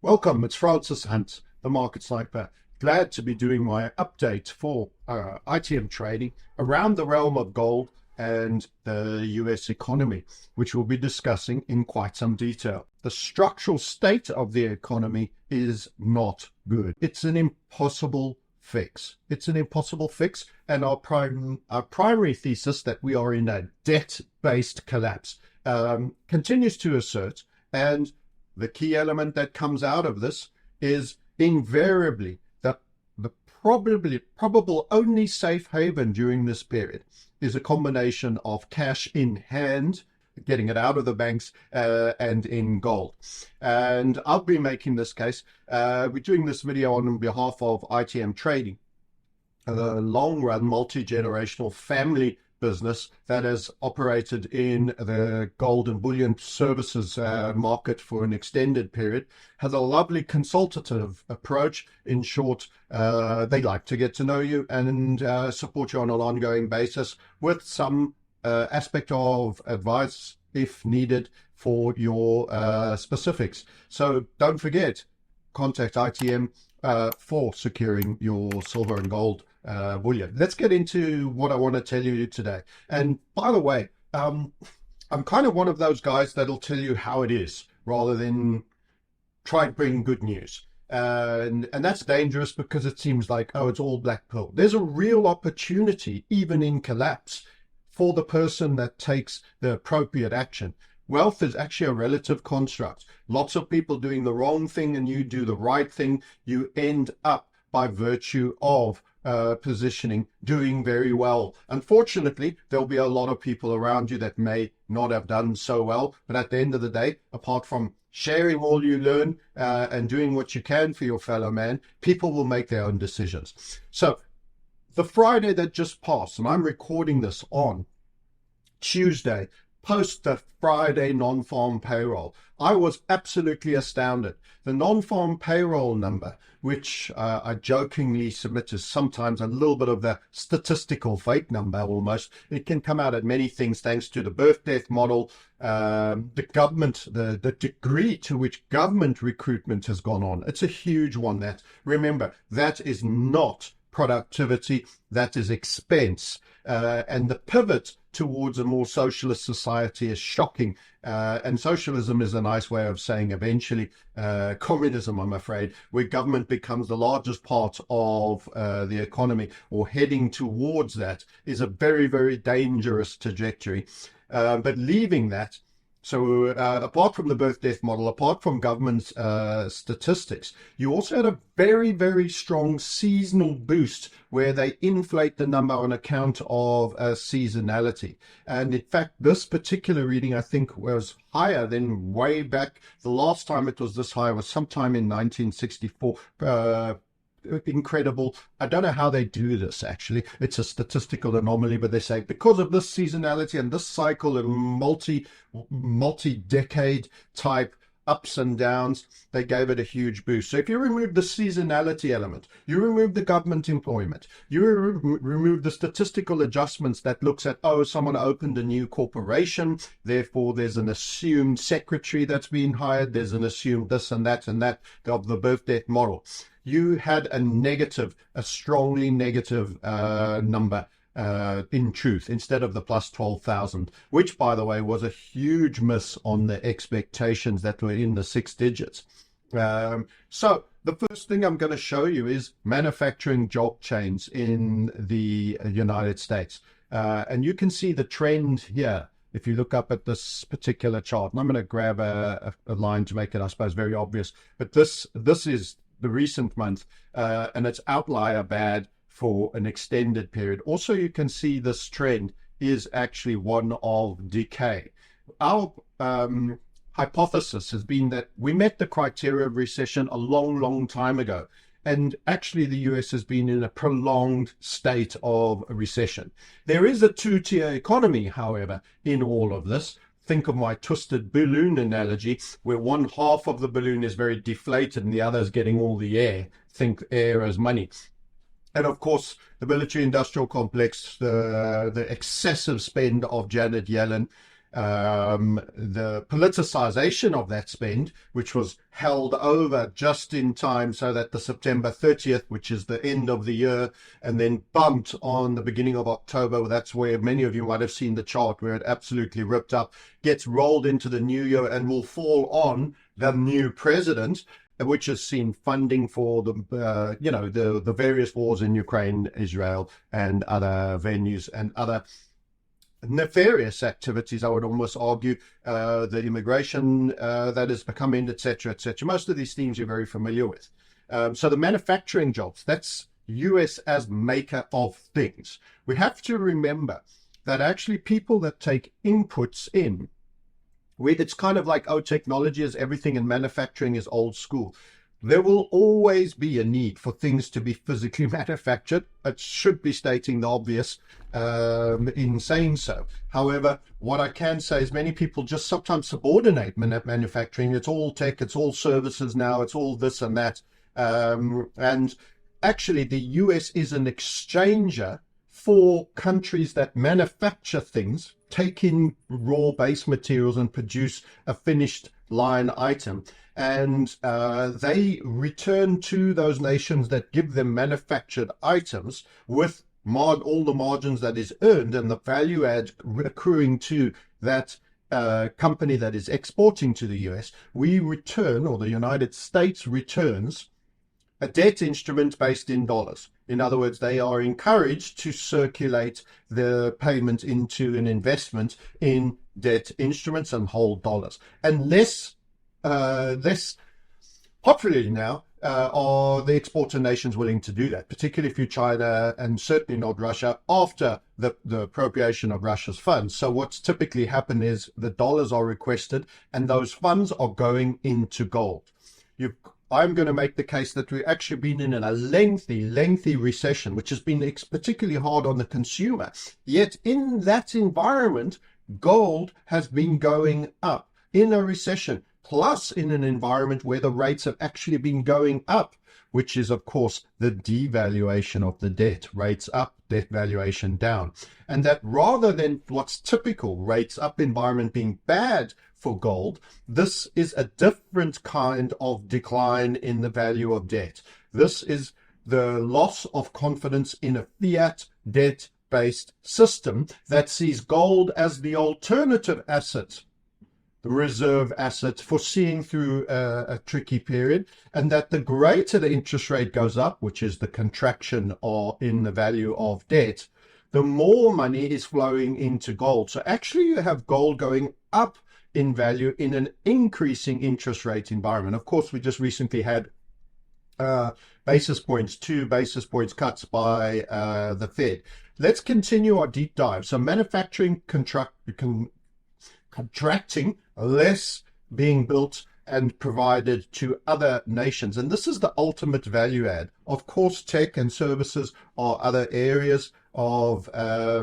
Welcome, it's Francis Hunt, the Market Sniper. Glad to be doing my update for ITM Trading around the realm of gold and the US economy, which we'll be discussing in quite some detail. The structural state of the economy is not good. It's an impossible fix. It's an impossible fix, and our primary thesis that we are in a debt-based collapse continues to assert, and the key element that comes out of this is invariably that the probable only safe haven during this period is a combination of cash in hand, getting it out of the banks, and in gold. And I'll be making this case. We're doing this video on behalf of ITM Trading, a long-run, multi-generational family business that has operated in the gold and bullion services market for an extended period, has a lovely consultative approach. In short, they like to get to know you and support you on an ongoing basis with some aspect of advice if needed for your specifics. So don't forget, contact ITM for securing your silver and gold bullion. Let's get into what I want to tell you today. And by the way, I'm kind of one of those guys that'll tell you how it is rather than try to bring good news. And that's dangerous because it seems like, oh, it's all black pill. There's a real opportunity, even in collapse, for the person that takes the appropriate action. Wealth is actually a relative construct. Lots of people doing the wrong thing and you do the right thing. You end up, by virtue of positioning, doing very well. Unfortunately, there'll be a lot of people around you that may not have done so well. But at the end of the day, apart from sharing all you learn and doing what you can for your fellow man, people will make their own decisions. So the Friday that just passed, and I'm recording this on Tuesday, post the Friday non-farm payroll, I was absolutely astounded. The non-farm payroll number, which I jokingly submit as sometimes a little bit of the statistical fake number almost. It can come out at many things thanks to the birth-death model, the government, the degree to which government recruitment has gone on. It's a huge one. That, remember, that is not productivity, that is expense. And the pivot towards a more socialist society is shocking. And socialism is a nice way of saying eventually communism, I'm afraid, where government becomes the largest part of the economy, or heading towards that, is a very, very dangerous trajectory. But leaving that, so apart from the birth-death model, apart from government statistics, you also had a very, very strong seasonal boost where they inflate the number on account of seasonality. And in fact, this particular reading, I think, was higher than way back. The last time it was this high was sometime in 1964. Incredible. I don't know how they do this, actually. It's a statistical anomaly, but they say because of this seasonality and this cycle and multi-decade type ups and downs, they gave it a huge boost. So if you remove the seasonality element, you remove the government employment, you remove the statistical adjustments that looks at, oh, someone opened a new corporation, therefore there's an assumed secretary that's been hired, there's an assumed this and that of the birth-death model. You had a negative, a strongly negative number in truth, instead of the plus 12,000, which, by the way, was a huge miss on the expectations that were in the 6 digits. So the first thing I'm going to show you is manufacturing job change in the United States. And you can see the trend here. If you look up at this particular chart, and I'm going to grab a line to make it, I suppose, very obvious. But this is the recent month, and it's outlier bad for an extended period. Also, you can see this trend is actually one of decay. Our hypothesis has been that we met the criteria of recession a long, long time ago. And actually, the US has been in a prolonged state of recession. There is a two-tier economy, however, in all of this. Think of my twisted balloon analogy, where one half of the balloon is very deflated and the other is getting all the air. Think air as money. And of course, the military-industrial complex, the excessive spend of Janet Yellen, the politicization of that spend, which was held over just in time so that the September 30th, which is the end of the year, and then bumped on the beginning of October. That's where many of you might have seen the chart where it absolutely ripped up, gets rolled into the new year and will fall on the new president, which has seen funding for the the various wars in Ukraine, Israel, and other venues and other nefarious activities, I would almost argue, the immigration that has become in, etc., etc. Most of these themes you're very familiar with. So the manufacturing jobs, that's US as maker of things. We have to remember that actually people that take inputs in, it's kind of like, oh, technology is everything and manufacturing is old school. There will always be a need for things to be physically manufactured. It should be stating the obvious in saying so. However, what I can say is many people just sometimes subordinate manufacturing. It's all tech, it's all services now, it's all this and that. And actually, the US is an exchanger for countries that manufacture things, take in raw base materials and produce a finished line item. And they return to those nations that give them manufactured items with all the margins that is earned and the value add accruing to that company that is exporting to the US. We return, or the United States returns, a debt instrument based in dollars. In other words, they are encouraged to circulate the payment into an investment in debt instruments and hold dollars. And less popularly now are the exporter nations willing to do that, particularly if you're China and certainly not Russia, after the appropriation of Russia's funds. So what's typically happened is the dollars are requested and those funds are going into gold. I'm going to make the case that we've actually been in a lengthy recession, which has been particularly hard on the consumer. Yet in that environment, gold has been going up in a recession, plus in an environment where the rates have actually been going up, which is, of course, the devaluation of the debt. Rates up, debt valuation down. And that rather than what's typical, rates up environment being bad for gold, this is a different kind of decline in the value of debt. This is the loss of confidence in a fiat debt-based system that sees gold as the alternative asset, the reserve asset for seeing through a tricky period, and that the greater the interest rate goes up, which is the contraction or in the value of debt, the more money is flowing into gold. So actually you have gold going up in value in an increasing interest rate environment. Of course, we just recently had 2 basis points cuts by the Fed. Let's continue our deep dive. So manufacturing contracting, less being built and provided to other nations. And this is the ultimate value add. Of course, tech and services are other areas of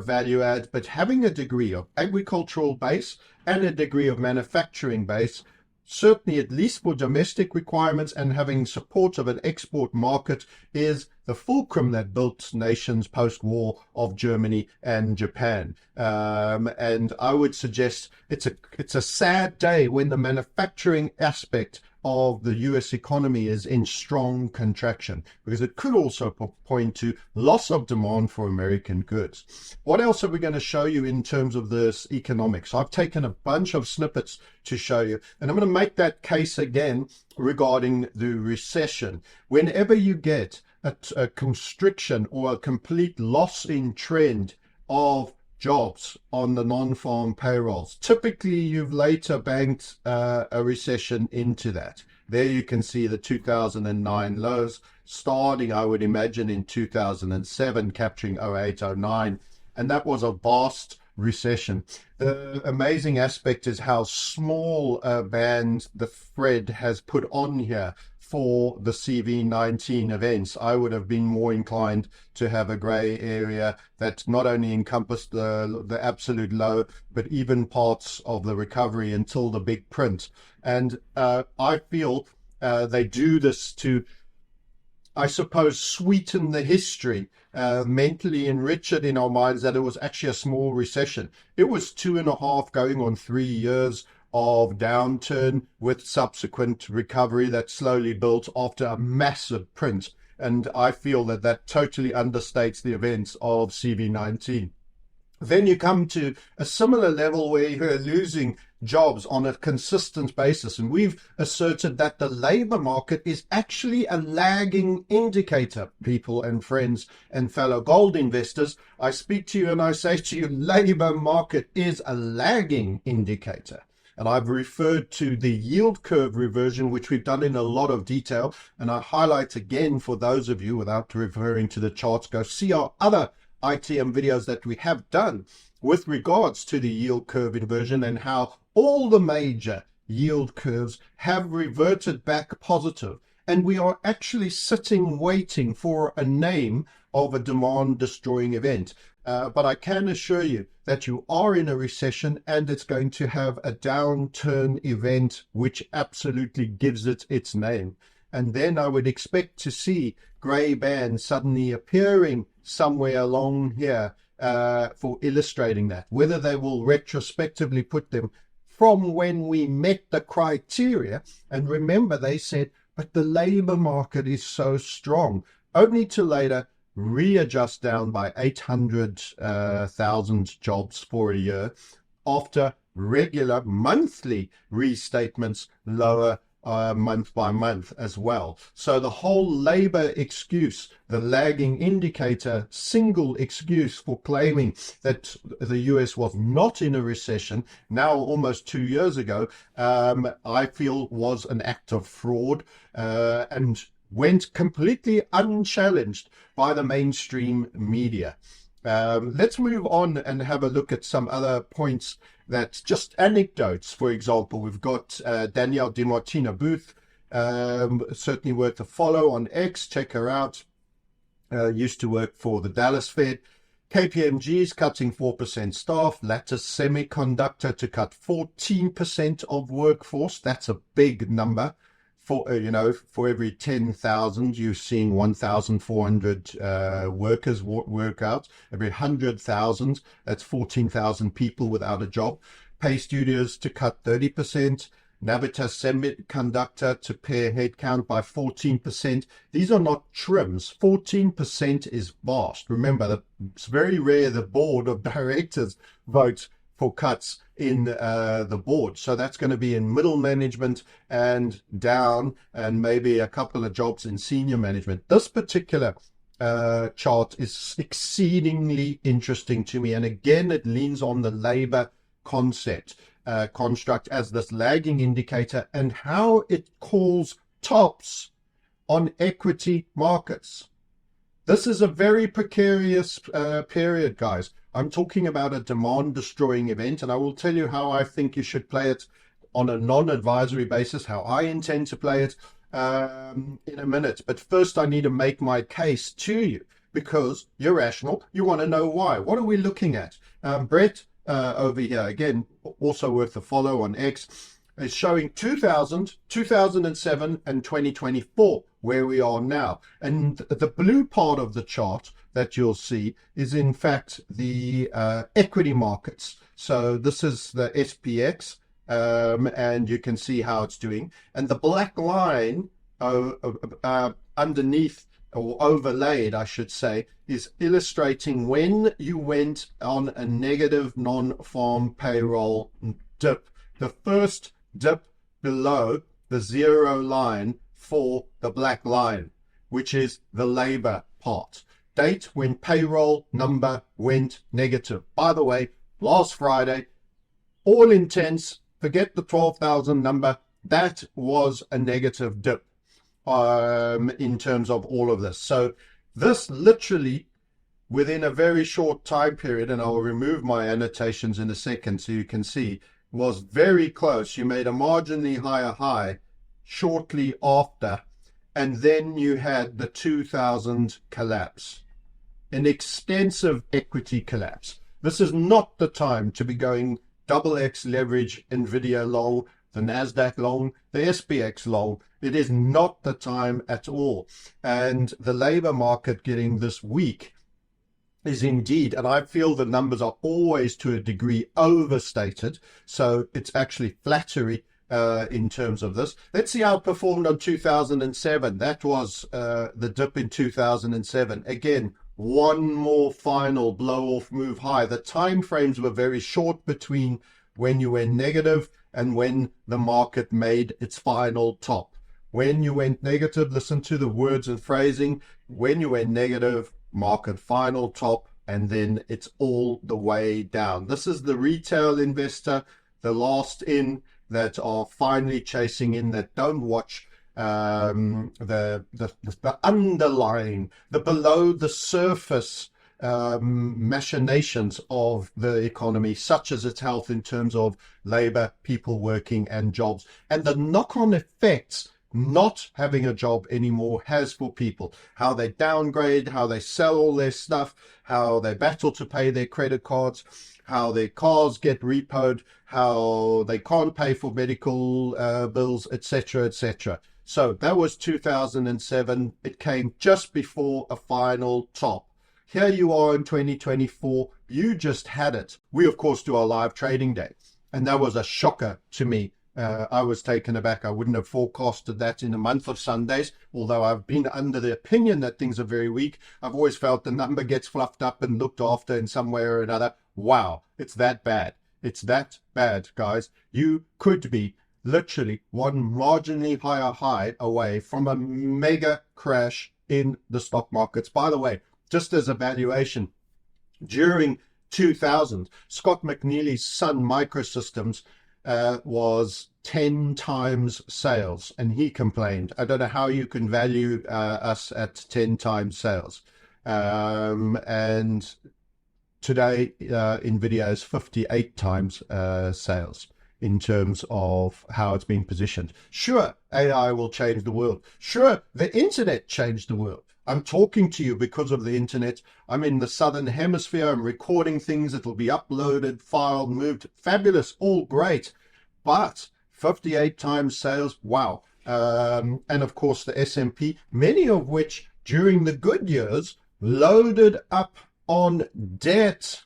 value add, but having a degree of agricultural base and a degree of manufacturing base, certainly at least for domestic requirements, and having support of an export market is the fulcrum that built nations post-war of Germany and Japan. And I would suggest it's a sad day when the manufacturing aspect of the US economy is in strong contraction, because it could also point to loss of demand for American goods. What else are we going to show you in terms of this economics? I've taken a bunch of snippets to show you, and I'm going to make that case again regarding the recession. Whenever you get a constriction or a complete loss in trend of jobs on the non-farm payrolls, typically you've later banked a recession into that. There you can see the 2009 lows starting, I would imagine, in 2007, capturing 08, 09, and that was a vast recession. The amazing aspect is how small a band the Fed has put on here for the CV19 events. I would have been more inclined to have a grey area that not only encompassed the absolute low, but even parts of the recovery until the big print. And I feel they do this to I suppose, sweeten the history, mentally enrich it in our minds that it was actually a small recession. It was 2.5 going on 3 years of downturn with subsequent recovery that slowly built after a massive print. And I feel that that totally understates the events of CV19. Then you come to a similar level where you're losing jobs on a consistent basis. And we've asserted that the labor market is actually a lagging indicator, people and friends and fellow gold investors. I speak to you and I say to you, labor market is a lagging indicator. And I've referred to the yield curve reversion, which we've done in a lot of detail. And I highlight again for those of you, without referring to the charts, go see our other ITM videos that we have done with regards to the yield curve inversion and how all the major yield curves have reverted back positive. And we are actually sitting waiting for a name of a demand destroying event. But I can assure you that you are in a recession and it's going to have a downturn event which absolutely gives it its name. And then I would expect to see grey bands suddenly appearing somewhere along here for illustrating that. Whether they will retrospectively put them from when we met the criteria. And remember, they said, but the labor market is so strong, only to later readjust down by 800,000 jobs for a year after regular monthly restatements lower month by month as well. So the whole labor excuse, the lagging indicator, single excuse for claiming that the US was not in a recession now almost 2 years ago, I feel was an act of fraud and went completely unchallenged by the mainstream media. Let's move on and have a look at some other points that just anecdotes. For example, we've got Danielle DiMartino Booth, certainly worth a follow on X. Check her out. Used to work for the Dallas Fed. KPMG is cutting 4% staff. Lattice Semiconductor to cut 14% of workforce. That's a big number. For for every 10,000, you're seeing 1,400 workers work out. Every 100,000, that's 14,000 people without a job. Pay Studios to cut 30%. Navitas Semiconductor to pare headcount by 14%. These are not trims. 14% is vast. Remember, that it's very rare the board of directors votes for cuts in the board. So that's going to be in middle management and down, and maybe a couple of jobs in senior management. This particular chart is exceedingly interesting to me. And again, it leans on the labor concept construct as this lagging indicator and how it calls tops on equity markets. This is a very precarious period, guys. I'm talking about a demand-destroying event, and I will tell you how I think you should play it on a non-advisory basis, how I intend to play it in a minute. But first, I need to make my case to you, because you're rational. You want to know why. What are we looking at? Brett over here, again, also worth a follow on X, is showing 2000, 2007, and 2024, where we are now. And the blue part of the chart that you'll see is in fact the equity markets. So this is the SPX, and you can see how it's doing. And the black line underneath, or overlaid, I should say, is illustrating when you went on a negative non-farm payroll dip. The first dip below the zero line for the black line, which is the labor part. Date when payroll number went negative. By the way, last Friday, all intents, forget the 12,000 number, that was a negative dip in terms of all of this. So this literally, within a very short time period, and I'll remove my annotations in a second so you can see, was very close. You made a marginally higher high shortly after, and then you had the 2000 collapse, an extensive equity collapse. This is not the time to be going double X leverage NVIDIA long. the NASDAQ long, the SPX long. It is not the time at all. And the labor market getting this weak is indeed, and I feel the numbers are always to a degree overstated, so it's actually flattery in terms of this. Let's see how it performed on 2007. That was the dip in 2007. Again, one more final blow-off move high. The time frames were very short between when you went negative and when the market made its final top. When you went negative, listen to the words and phrasing. When you went negative, market final top, and then it's all the way down. This is the retail investor, the last in, that are finally chasing in, that don't watch the underlying, the below the surface machinations of the economy, such as its health in terms of labor, people working, and jobs, and the knock-on effects not having a job anymore has for people. How they downgrade, how they sell all their stuff, how they battle to pay their credit cards, how their cars get repoed, how they can't pay for medical bills, etc., etc. So that was 2007. It came just before a final top. Here you are in 2024. You just had it. We, of course, do our live trading day, and that was a shocker to me. I was taken aback. I wouldn't have forecasted that in a month of Sundays, although I've been under the opinion that things are very weak. I've always felt the number gets fluffed up and looked after in some way or another. Wow, it's that bad. It's that bad, guys. You could be literally one marginally higher high away from a mega crash in the stock markets. By the way, just as a valuation, during 2000, Scott McNealy's Sun Microsystems was 10 times sales, and he complained, I don't know how you can value us at 10 times sales. And today Nvidia is 58 times sales in terms of how it's been positioned. Sure, AI will change the world. Sure, the internet changed the world. I'm talking to you because of the internet. I'm in the southern hemisphere. I'm recording things. It'll be uploaded, filed, moved. Fabulous. All great. But 58 times sales. Wow. And of course, the S&P, many of which during the good years loaded up on debt.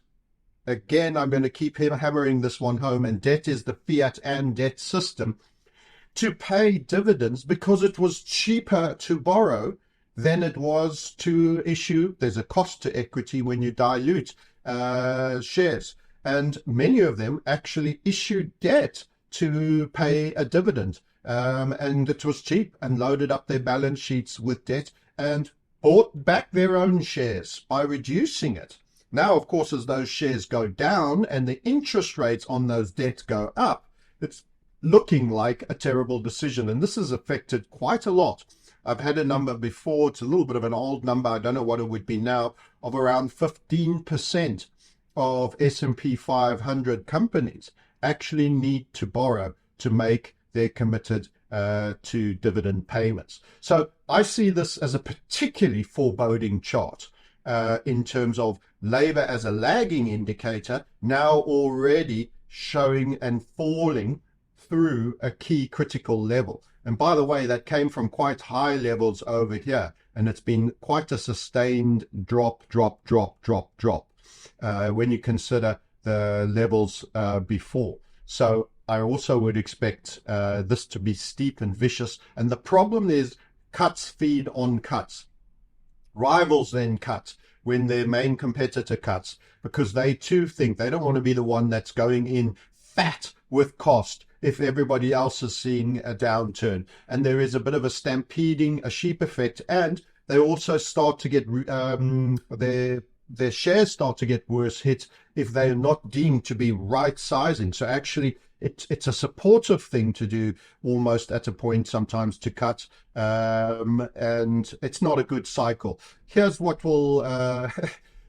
Again, I'm going to keep hammering this one home. And debt is the fiat and debt system, to pay dividends because it was cheaper to borrow than it was to issue. There's a cost to equity when you dilute shares. And many of them actually issued debt to pay a dividend. And it was cheap, and loaded up their balance sheets with debt and bought back their own shares by reducing it. Now, of course, as those shares go down and the interest rates on those debts go up, it's looking like a terrible decision. And this has affected quite a lot. I've had a number before, it's a little bit of an old number, I don't know what it would be now, of around 15% of S&P 500 companies actually need to borrow to make their committed to dividend payments. So I see this as a particularly foreboding chart in terms of labor as a lagging indicator, now already showing and falling through a key critical level. And by the way, that came from quite high levels over here, and it's been quite a sustained drop when you consider the levels before. So I also would expect this to be steep and vicious. And the problem is cuts feed on cuts. Rivals then cut when their main competitor cuts, because they too think they don't want to be the one that's going in fat with cost if everybody else is seeing a downturn. And there is a bit of a stampeding, a sheep effect, and they also start to get their shares start to get worse hit if they're not deemed to be right sizing. So actually it's a supportive thing to do almost at a point sometimes to cut, and it's not a good cycle. Here's what will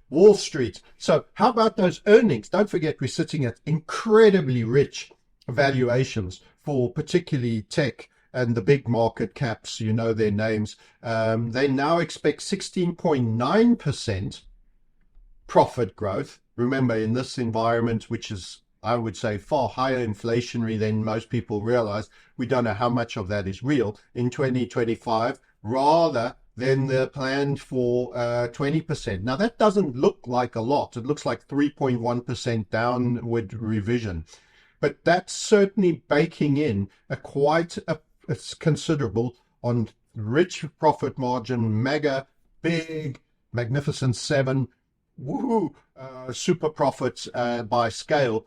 Wall Street. So how about those earnings? Don't forget, we're sitting at incredibly rich valuations for particularly tech and the big market caps, you know their names. They now expect 16.9% profit growth. Remember, in this environment, which is I would say, far higher inflationary than most people realize. We don't know how much of that is real in 2025, rather than the planned for 20%. Now, that doesn't look like a lot. It looks like 3.1% downward revision. But that's certainly baking in it's considerable on rich profit margin, mega, big, magnificent seven, woohoo, super profits by scale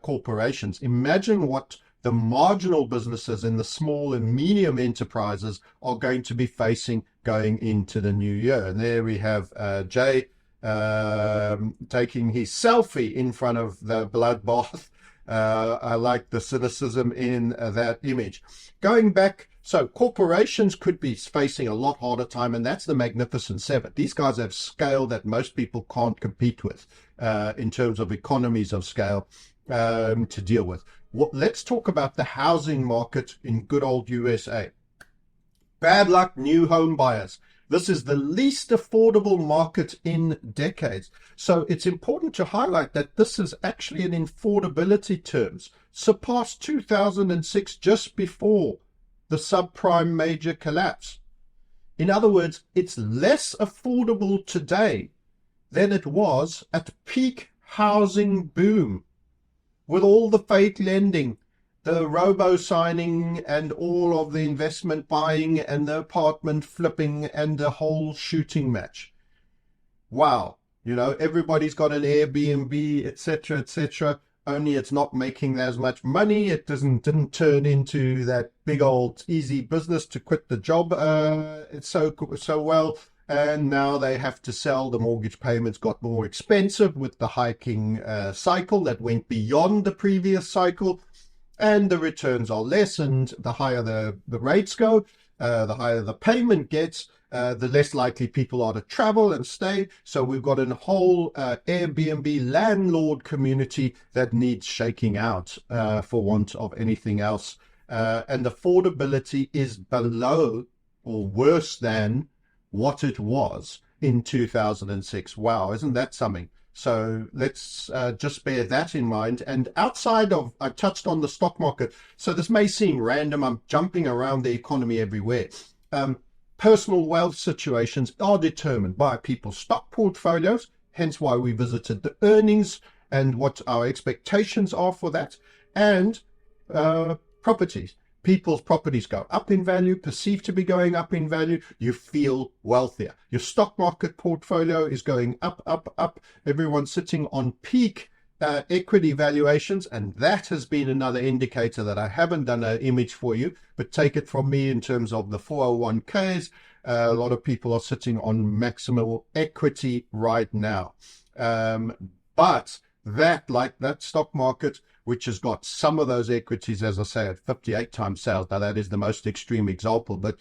corporations. Imagine what the marginal businesses in the small and medium enterprises are going to be facing going into the new year. And there we have Jay taking his selfie in front of the bloodbath. I like the cynicism in that image. Going back, so corporations could be facing a lot harder time, and that's the Magnificent Seven. These guys have scale that most people can't compete with in terms of economies of scale to deal with. Let's talk about the housing market in good old USA. Bad luck, new home buyers. This is the least affordable market in decades. So it's important to highlight that this is actually in affordability terms surpassed 2006 just before the subprime major collapse. In other words, it's less affordable today than it was at peak housing boom, with all the fake lending, the robo-signing and all of the investment buying and the apartment flipping and the whole shooting match. Wow. You know, everybody's got an Airbnb, etc., etc. Only it's not making as much money. It didn't turn into that big old easy business to quit the job it's so well. And now they have to sell. The mortgage payments got more expensive with the hiking cycle that went beyond the previous cycle. And the returns are less, and the higher the rates go, the higher the payment gets, the less likely people are to travel and stay. So we've got a whole Airbnb landlord community that needs shaking out for want of anything else. And affordability is below or worse than what it was in 2006. Wow, isn't that something? So let's just bear that in mind. And outside of, I touched on the stock market. So this may seem random. I'm jumping around the economy everywhere. Personal wealth situations are determined by people's stock portfolios, hence why we visited the earnings and what our expectations are for that, and properties. People's properties go up in value, perceived to be going up in value. You feel wealthier. Your stock market portfolio is going up, up, up. Everyone's sitting on peak equity valuations, and that has been another indicator that I haven't done an image for you, but take it from me in terms of the 401ks. A lot of people are sitting on maximal equity right now. But that, like that stock market, which has got some of those equities, as I say, at 58 times sales. Now, that is the most extreme example, but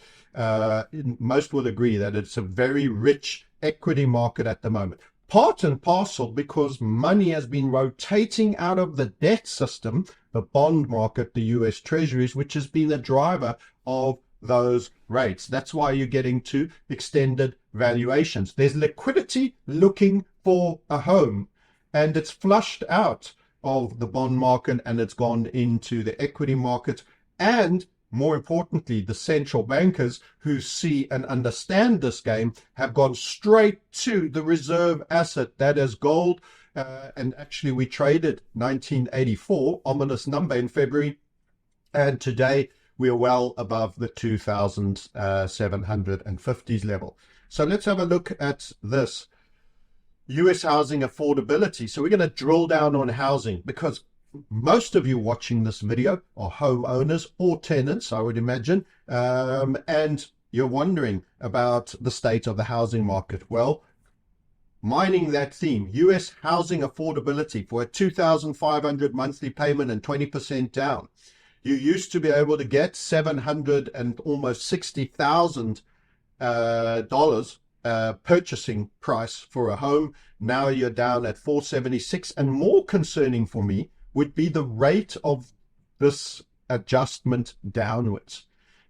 most will agree that it's a very rich equity market at the moment. Part and parcel because money has been rotating out of the debt system, the bond market, the US Treasuries, which has been the driver of those rates. That's why you're getting to extended valuations. There's liquidity looking for a home, and it's flushed out of the bond market and it's gone into the equity market. And more importantly, the central bankers who see and understand this game have gone straight to the reserve asset, that is gold. And actually we traded 1984, ominous number in February, and today we are well above the 2,750s level. So let's have a look at this. US housing affordability. So we're going to drill down on housing because most of you watching this video are homeowners or tenants, I would imagine, and you're wondering about the state of the housing market. Well, mining that theme, US housing affordability for a $2,500 monthly payment and 20% down. You used to be able to get $700 and almost $60,000 purchasing price for a home. Now you're down at 476, and more concerning for me would be the rate of this adjustment downwards.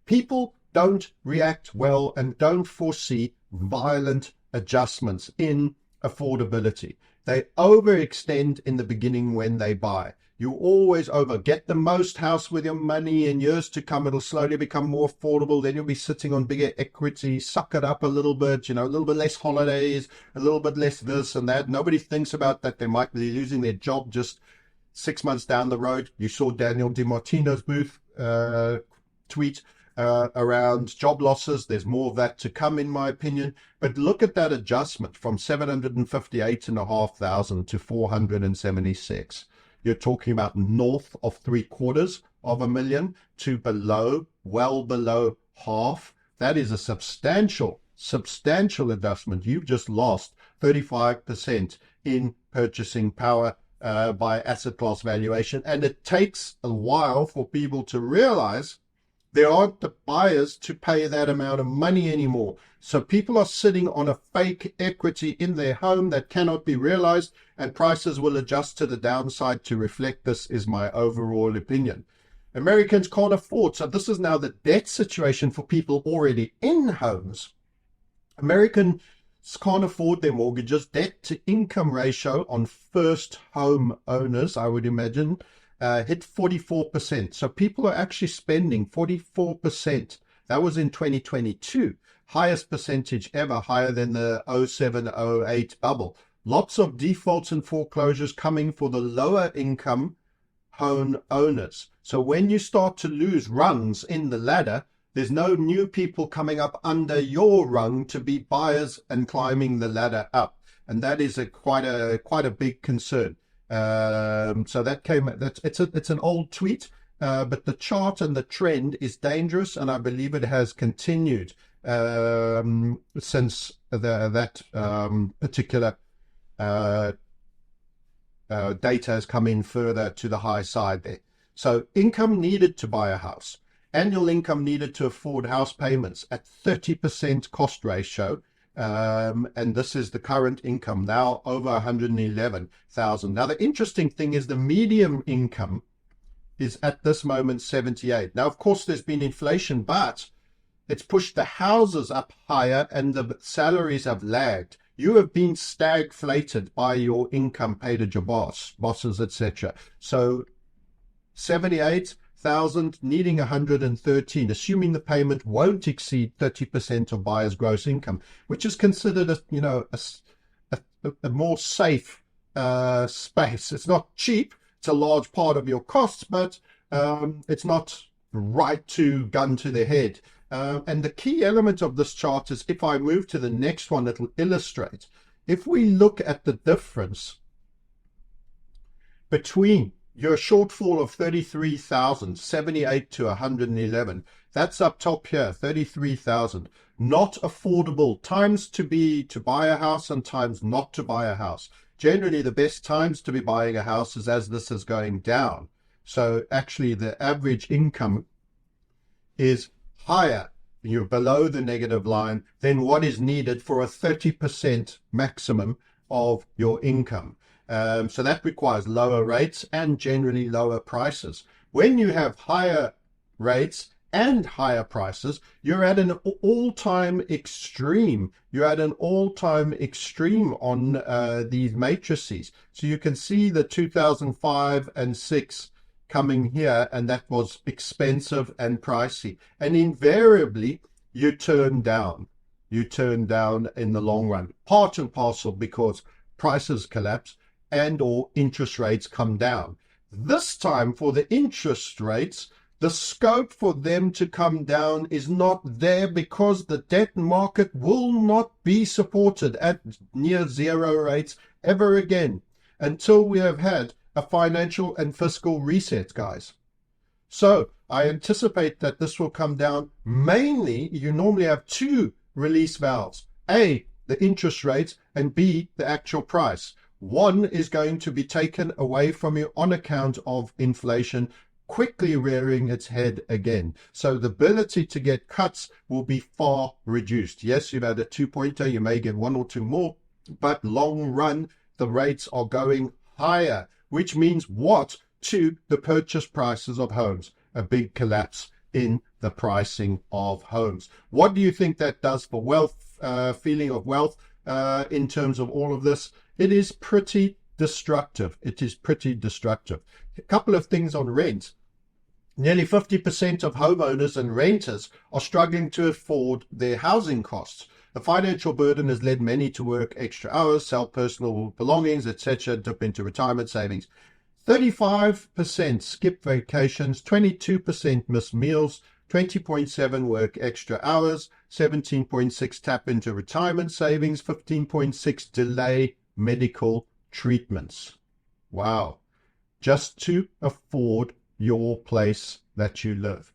People don't react well and don't foresee violent adjustments in affordability. They overextend in the beginning when they buy. You always get the most house with your money. In years to come, it'll slowly become more affordable. Then you'll be sitting on bigger equity, suck it up a little bit, a little bit less holidays, a little bit less this and that. Nobody thinks about that. They might be losing their job just 6 months down the road. You saw Daniel DiMartino's tweet around job losses. There's more of that to come, in my opinion. But look at that adjustment from 758,500 to 476. You're talking about north of 750,000 to well below half. That is a substantial adjustment. You've just lost 35% in purchasing power by asset class valuation. And it takes a while for people to realize there aren't the buyers to pay that amount of money anymore. So people are sitting on a fake equity in their home that cannot be realized, and prices will adjust to the downside to reflect this, is my overall opinion. Americans can't afford. So this is now the debt situation for people already in homes. Americans can't afford their mortgages. Debt to income ratio on first home owners, I would imagine, hit 44%. So people are actually spending 44%. That was in 2022. Highest percentage ever, higher than the 07-08 bubble. Lots of defaults and foreclosures coming for the lower income home owners. So when you start to lose rungs in the ladder, there's no new people coming up under your rung to be buyers and climbing the ladder up. And that is quite a big concern. So it's an old tweet, but the chart and the trend is dangerous, and I believe it has continued since that particular data has come in further to the high side there. So income needed to buy a house, annual income needed to afford house payments at 30% cost ratio. And this is the current income, now over 111,000. Now, the interesting thing is the median income is at this moment 78. Now, of course, there's been inflation, but it's pushed the houses up higher and the salaries have lagged. You have been stagflated by your income paid to your bosses, etc. So 78,000, needing 113, assuming the payment won't exceed 30% of buyer's gross income, which is considered a more safe space. It's not cheap. It's a large part of your costs, but it's not right to gun to the head. And the key element of this chart is, if I move to the next one, it'll illustrate. If we look at the difference between your shortfall of 33,000, 78 to 111, that's up top here, 33,000. Not affordable times to buy a house and times not to buy a house. Generally, the best times to be buying a house is as this is going down. So actually, the average income is higher. You're below the negative line than what is needed for a 30% maximum of your income. So that requires lower rates and generally lower prices. When you have higher rates and higher prices, you're at an all-time extreme. You're at an all-time extreme on these matrices. So you can see the 2005 and 6 coming here, and that was expensive and pricey. And invariably, you turn down. You turn down in the long run, part and parcel, because prices collapse and or interest rates come down. This time, for the interest rates, the scope for them to come down is not there, because the debt market will not be supported at near zero rates ever again until we have had a financial and fiscal reset, guys. So I anticipate that this will come down. Mainly, you normally have two release valves: A, the interest rates, and B, the actual price. One is going to be taken away from you on account of inflation quickly rearing its head again. So the ability to get cuts will be far reduced. Yes, you've had a 2-pointer, you may get 1 or 2 more, but long run, the rates are going higher, which means what to the purchase prices of homes? A big collapse in the pricing of homes. What do you think that does for wealth, feeling of wealth in terms of all of this? It is pretty destructive. It is pretty destructive. A couple of things on rent. Nearly 50% of homeowners and renters are struggling to afford their housing costs. The financial burden has led many to work extra hours, sell personal belongings, etc., dip into retirement savings. 35% skip vacations, 22% miss meals, 20.7 work extra hours, 17.6 tap into retirement savings, 15.6 delay medical treatments. Wow. Just to afford your place that you live.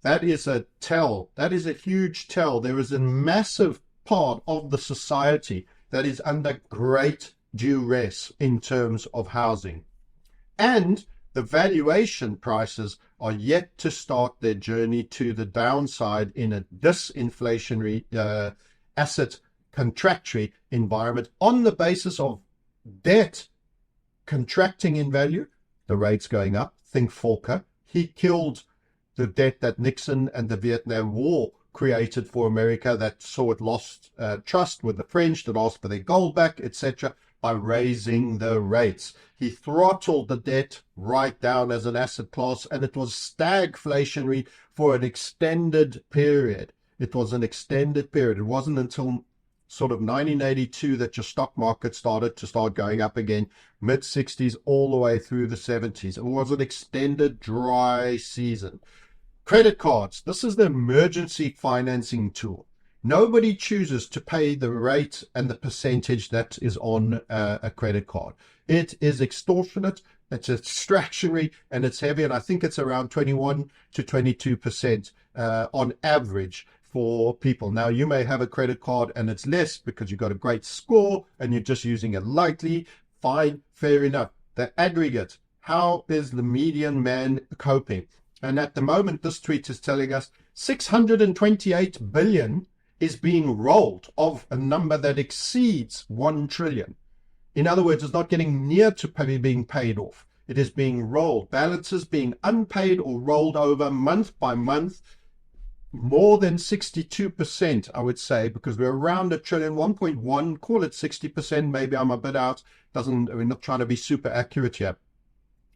That is a tell. That is a huge tell. There is a massive part of the society that is under great duress in terms of housing. And the valuation prices are yet to start their journey to the downside in a disinflationary asset contractory environment on the basis of debt contracting in value, the rates going up. Think Volcker. He killed the debt that Nixon and the Vietnam War created for America, that saw it lost trust with the French, that asked for their gold back, etc., by raising the rates. He throttled the debt right down as an asset class, and it was stagflationary for an extended period. It was an extended period. It wasn't until sort of 1982 that your stock market started going up again, mid-60s all the way through the 70s. It was an extended dry season. Credit cards. This is the emergency financing tool. Nobody chooses to pay the rate and the percentage that is on a credit card. It is extortionate, it's extractionary, and it's heavy. And I think it's around 21 to 22% on average for people. Now, you may have a credit card and it's less because you've got a great score and you're just using it lightly. Fine, fair enough. The aggregate, how is the median man coping? And at the moment, this tweet is telling us 628 billion is being rolled of a number that exceeds 1 trillion. In other words, it's not getting near to being paid off. It is being rolled. Balances being unpaid or rolled over month by month. More than 62%, I would say, because we're around a trillion, 1.1, call it 60%. Maybe I'm a bit out. We're not trying to be super accurate here.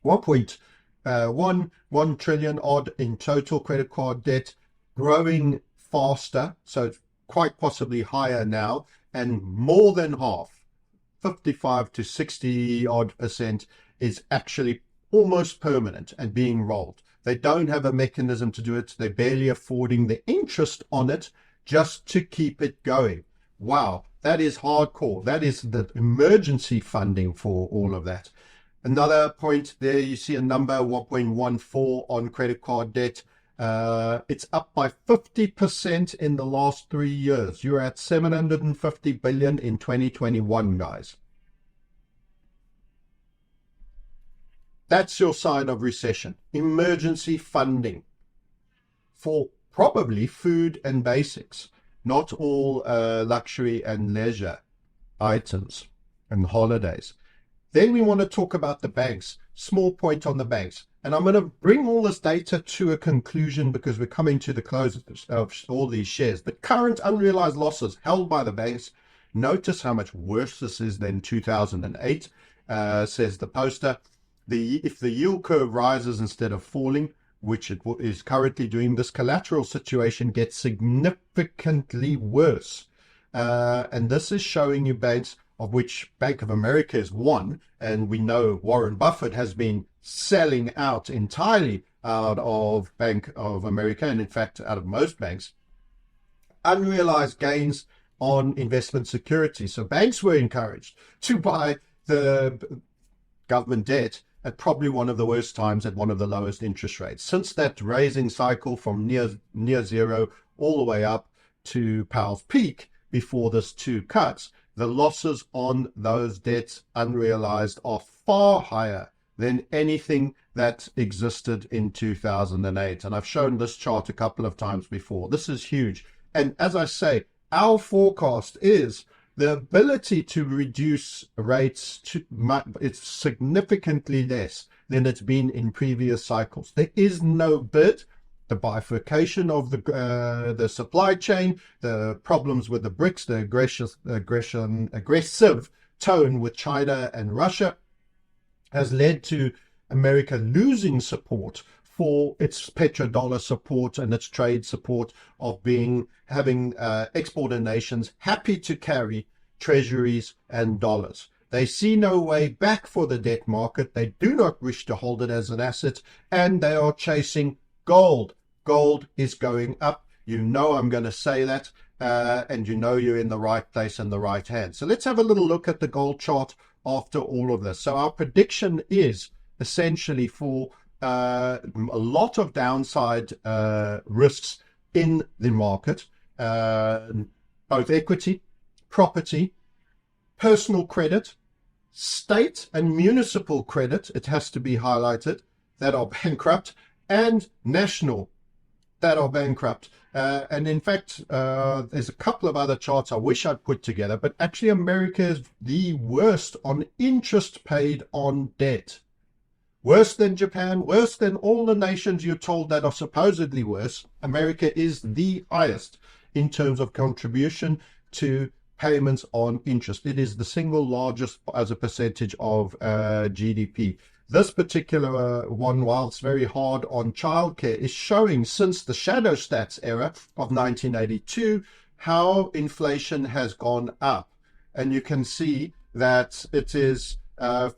1.1 trillion odd in total credit card debt, growing faster. So it's quite possibly higher now, and more than half, 55 to 60 odd percent, is actually almost permanent and being rolled. They don't have a mechanism to do it. They're barely affording the interest on it just to keep it going. Wow, that is hardcore. That is the emergency funding for all of that. Another point there, you see a number 1.14 on credit card debt. It's up by 50% in the last 3 years. You're at 750 billion in 2021, guys. That's your sign of recession. Emergency funding for probably food and basics, not all luxury and leisure items and holidays. Then we want to talk about the banks. Small point on the banks. And I'm going to bring all this data to a conclusion because we're coming to the close of all these shares. The current unrealized losses held by the banks. Notice how much worse this is than 2008, says the poster. If the yield curve rises instead of falling, which it is currently doing, this collateral situation gets significantly worse. And this is showing you banks, of which Bank of America is one, and we know Warren Buffett has been selling out entirely out of Bank of America, and in fact out of most banks. Unrealized gains on investment securities. So banks were encouraged to buy the government debt at probably one of the worst times at one of the lowest interest rates. Since that raising cycle from near zero all the way up to Powell's peak before this 2 cuts, the losses on those debts unrealized are far higher than anything that existed in 2008. And I've shown this chart a couple of times before. This is huge. And as I say, our forecast is the ability to reduce rates it's significantly less than it's been in previous cycles. There is no bid. The bifurcation of the supply chain, the problems with the BRICS, the aggressive tone with China and Russia, has led to America losing support for its petrodollar support and its trade support of having exporter nations happy to carry treasuries and dollars. They see no way back for the debt market. They do not wish to hold it as an asset, and they are chasing gold. Gold is going up. You know I'm going to say that, and you know you're in the right place and the right hand. So let's have a little look at the gold chart after all of this. So our prediction is essentially for a lot of downside risks in the market, both equity, property, personal credit, state and municipal credit, it has to be highlighted, that are bankrupt, and national that are bankrupt. And in fact, there's a couple of other charts I wish I'd put together, but actually America is the worst on interest paid on debt. Worse than Japan, worse than all the nations you're told that are supposedly worse. America is the highest in terms of contribution to payments on interest. It is the single largest as a percentage of GDP. This particular one, while it's very hard on childcare, is showing since the shadow stats era of 1982 how inflation has gone up. And you can see that it is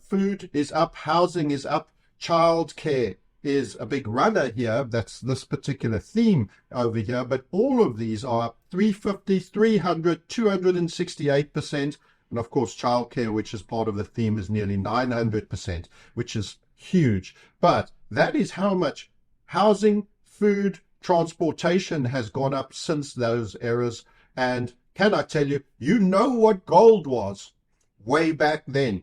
food is up, housing is up, childcare is a big runner here. That's this particular theme over here. But all of these are up 350, 300, 268%. And of course, childcare, which is part of the theme, is nearly 900%, which is huge. But that is how much housing, food, transportation has gone up since those eras. And can I tell you, you know what gold was way back then.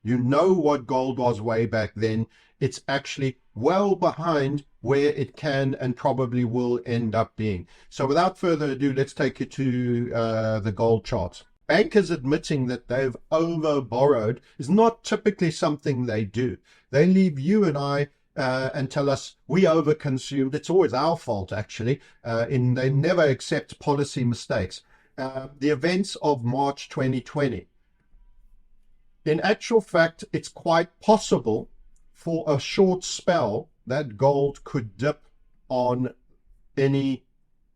You know what gold was way back then. It's actually well behind where it can and probably will end up being. So without further ado, let's take you to the gold charts. Bankers admitting that they've over borrowed is not typically something they do. They leave you and I and tell us we overconsumed. It's always our fault, actually. They never accept policy mistakes. The events of March 2020. In actual fact, it's quite possible for a short spell that gold could dip on any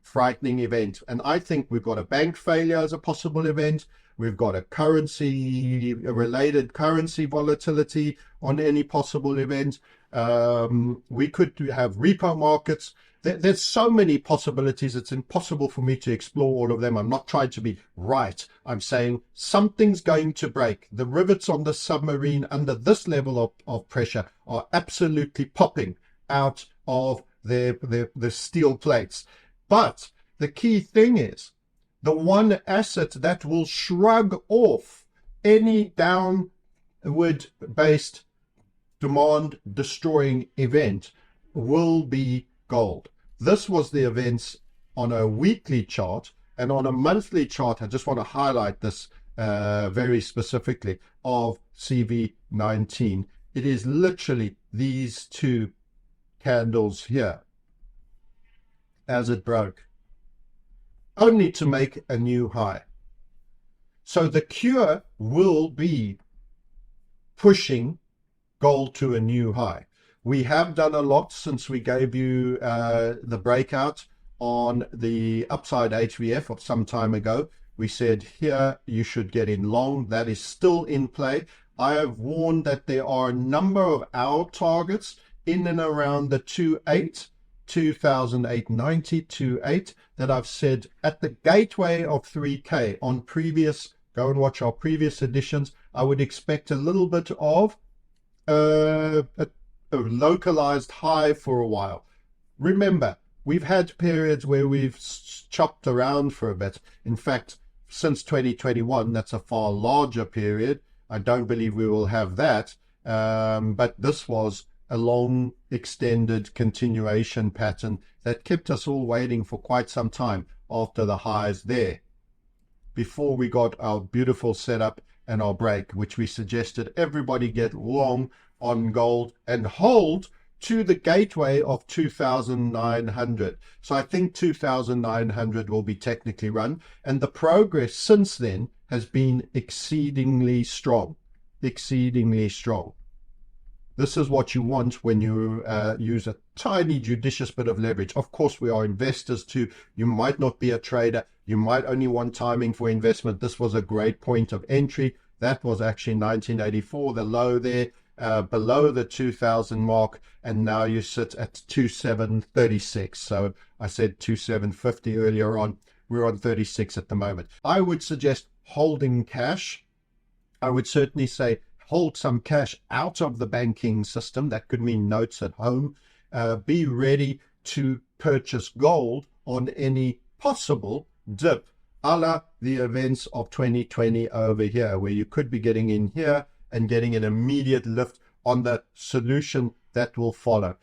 frightening event. And I think we've got a bank failure as a possible event. We've got a related currency volatility on any possible event. We could have repo markets. There's so many possibilities. It's impossible for me to explore all of them. I'm not trying to be right. I'm saying something's going to break. The rivets on the submarine under this level of pressure are absolutely popping out of the steel plates. But the key thing is the one asset that will shrug off any downward-based demand-destroying event will be gold. This was the events on a weekly chart, and on a monthly chart, I just want to highlight this very specifically, of CV19. It is literally these two candles here as it broke, only to make a new high. So the cure will be pushing gold to a new high. We have done a lot since we gave you the breakout on the upside HVF of some time ago. We said here you should get in long. That is still in play. I have warned that there are a number of our targets in and around the 2.8, 2,890, 2.8 that I've said at the gateway of 3K on previous. Go and watch our previous editions. I would expect a little bit of a localized high for a while. Remember, we've had periods where we've chopped around for a bit. In fact, since 2021, that's a far larger period. I don't believe we will have that. But this was a long, extended continuation pattern that kept us all waiting for quite some time after the highs there, before we got our beautiful setup and our break, which we suggested everybody get long on gold and hold to the gateway of 2,900. So I think 2,900 will be technically run, and the progress since then has been exceedingly strong, exceedingly strong. This is what you want when you use a tiny judicious bit of leverage. Of course, we are investors too. You might not be a trader. You might only want timing for investment. This was a great point of entry. That was actually 1984, the low there, below the 2000 mark, and now you sit at 2736. So I said 2750 earlier on. We're on 36 at the moment. I would suggest holding cash. I would certainly say hold some cash out of the banking system. That could mean notes at home. Be ready to purchase gold on any possible dip, a la the events of 2020 over here, where you could be getting in here and getting an immediate lift on the solution that will follow.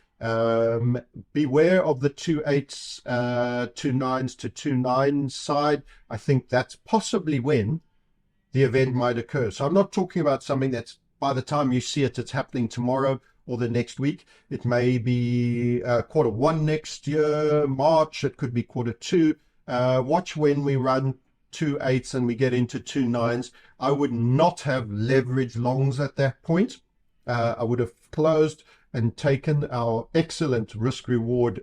Beware of the 2.8s, 2.9s to 2.9 side. I think that's possibly when the event might occur. So I'm not talking about something that's by the time you see it, it's happening tomorrow or the next week. It may be Q1 next year, March. It could be Q2. Watch when we run 2.8s and we get into 2.9s. I would not have leverage longs at that point. I would have closed and taken our excellent risk reward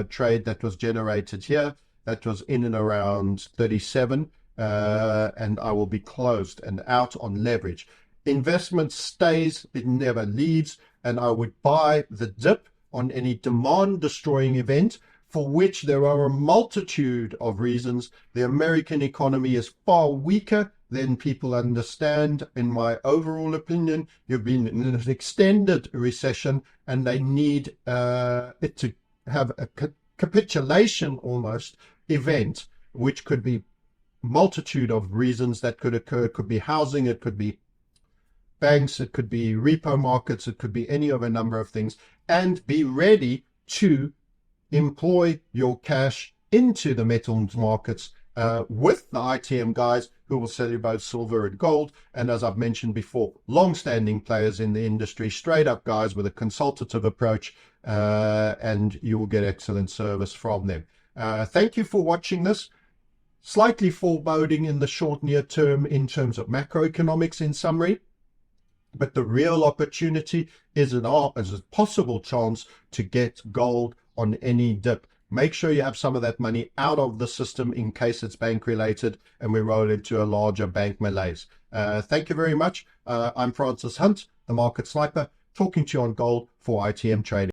trade that was generated here. That was in and around 37. And I will be closed and out on leverage. Investment stays, it never leaves, and I would buy the dip on any demand destroying event for which there are a multitude of reasons. The American economy is far weaker than people understand. In my overall opinion, you've been in an extended recession, and they need it to have a capitulation almost event, which could be multitude of reasons that could occur. It could be housing, it could be banks, it could be repo markets, it could be any of a number of things. And be ready to employ your cash into the metals markets with the ITM guys who will sell you both silver and gold. And as I've mentioned before, long-standing players in the industry, straight up guys with a consultative approach, and you will get excellent service from them. Thank you for watching this. Slightly foreboding in the short near term in terms of macroeconomics in summary, but the real opportunity is a possible chance to get gold on any dip. Make sure you have some of that money out of the system in case it's bank related and we roll into a larger bank malaise. Thank you very much. I'm Francis Hunt, the Market Sniper, talking to you on gold for ITM Trading.